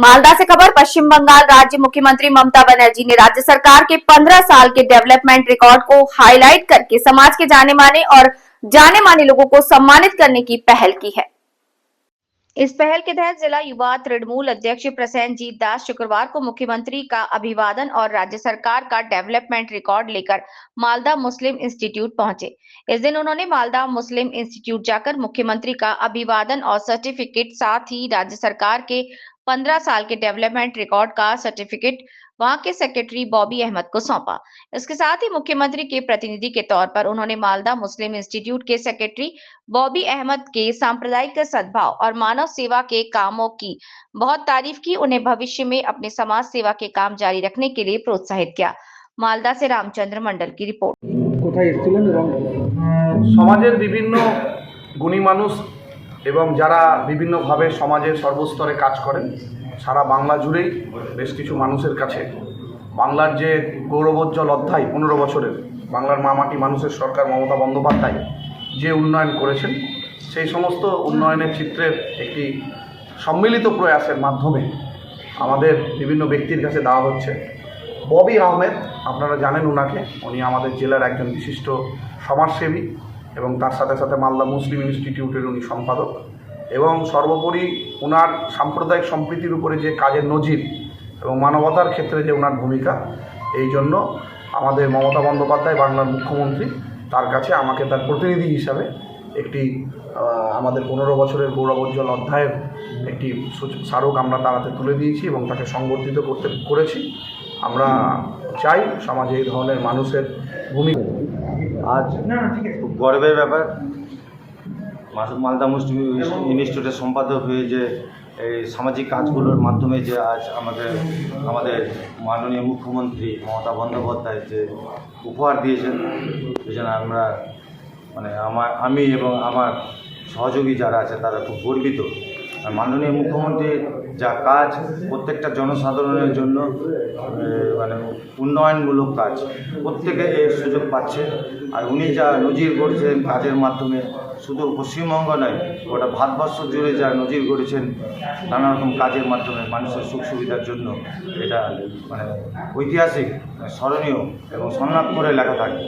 मालदा से खबर। पश्चिम बंगाल राज्य मुख्यमंत्री ममता बनर्जी ने राज्य सरकार के 15 साल के डेवलपमेंट रिकॉर्ड को हाईलाइट करके समाज के जाने माने लोगों को सम्मानित करने की पहल की है। इस पहल के तहत जिला युवा तृणमूल अध्यक्ष प्रसेनजीत दास शुक्रवार को मुख्यमंत्री का अभिवादन और राज्य सरकार का डेवलपमेंट रिकॉर्ड लेकर मालदा मुस्लिम इंस्टीट्यूट पहुंचे। इस दिन उन्होंने मालदा मुस्लिम इंस्टीट्यूट जाकर मुख्यमंत्री का अभिवादन और सर्टिफिकेट, साथ ही राज्य सरकार के 15 साल के डेवलपमेंट रिकॉर्ड का सर्टिफिकेट वहां के सेक्रेटरी बॉबी अहमद को सौंपा। इसके साथ ही मुख्यमंत्री के प्रतिनिधि के तौर पर उन्होंने मालदा मुस्लिम इंस्टीट्यूट के सेक्रेटरी बॉबी अहमद के सांप्रदायिक सद्भाव और मानव सेवा के कामों की बहुत तारीफ की। उन्हें भविष्य में अपने समाज सेवा के काम जारी रखने के लिए प्रोत्साहित किया। मालदा से रामचंद्र मंडल की रिपोर्ट। সমাজের বিভিন্ন গুণী মানুষ এবং যারা বিভিন্নভাবে সমাজের সর্বস্তরে কাজ করেন, সারা বাংলা জুড়েই বেশ কিছু মানুষের কাছে বাংলার যে গৌরবোজ্জ্বল অধ্যায় 15 বছরের বাংলার মামাটি মানুষের সরকার মমতা বন্দ্যোপাধ্যায় যে উন্নয়ন করেছেন, সেই সমস্ত উন্নয়নের চিত্রের একটি সম্মিলিত প্রয়াসের মাধ্যমে আমাদের বিভিন্ন ব্যক্তির কাছে দেওয়া হচ্ছে। ববি আহমেদ, আপনারা জানেন ওনাকে, উনি আমাদের জেলার একজন বিশিষ্ট সমাজসেবী এবং তার সাথে সাথে মালদা মুসলিম ইনস্টিটিউটের উনি সম্পাদক, এবং সর্বোপরি ওনার সাম্প্রদায়িক সম্প্রীতির উপরে যে কাজের নজির এবং মানবতার ক্ষেত্রে যে ওনার ভূমিকা, এই জন্য আমাদের মমতা বন্দ্যোপাধ্যায় বাংলার মুখ্যমন্ত্রী তার কাছে আমাকে তার প্রতিনিধি হিসাবে একটি আমাদের 15 বছরের গৌরবোজ্জ্বল অধ্যায়ের একটি স্মারক আমরা তার হাতে তুলে দিয়েছি এবং তাকে সংবর্ধিত করেছি। আমরা চাই সমাজে এই ধরনের মানুষের ভূমিকা। আজ খুব গর্বের ব্যাপার, মালদা মুসলিম ইনস্টিটিউটের সম্পাদক হয়ে যে এই সামাজিক কাজগুলোর মাধ্যমে যে আজ আমাদের মাননীয় মুখ্যমন্ত্রী মমতা বন্দ্যোপাধ্যায় যে উপহার দিয়েছেন, এই জন্য আমরা আমি এবং আমার সহযোগী যারা আছে তারা খুব গর্বিত। আর মাননীয় মুখ্যমন্ত্রীর যা কাজ, প্রত্যেকটা জনসাধারণের জন্য উন্নয়নমূলক কাজ, প্রত্যেকে এর সুযোগ পাচ্ছে। আর উনি যা নজির গড়েছেন কাজের মাধ্যমে, শুধু পশ্চিমবঙ্গ নয়, গোটা ভারতবর্ষ জুড়ে যা নজির গড়েছেন নানা রকম কাজের মাধ্যমে মানুষের সুখ সুবিধার জন্য, এটা ঐতিহাসিক, স্মরণীয় এবং স্বর্ণাক্ষরে লেখা থাকে।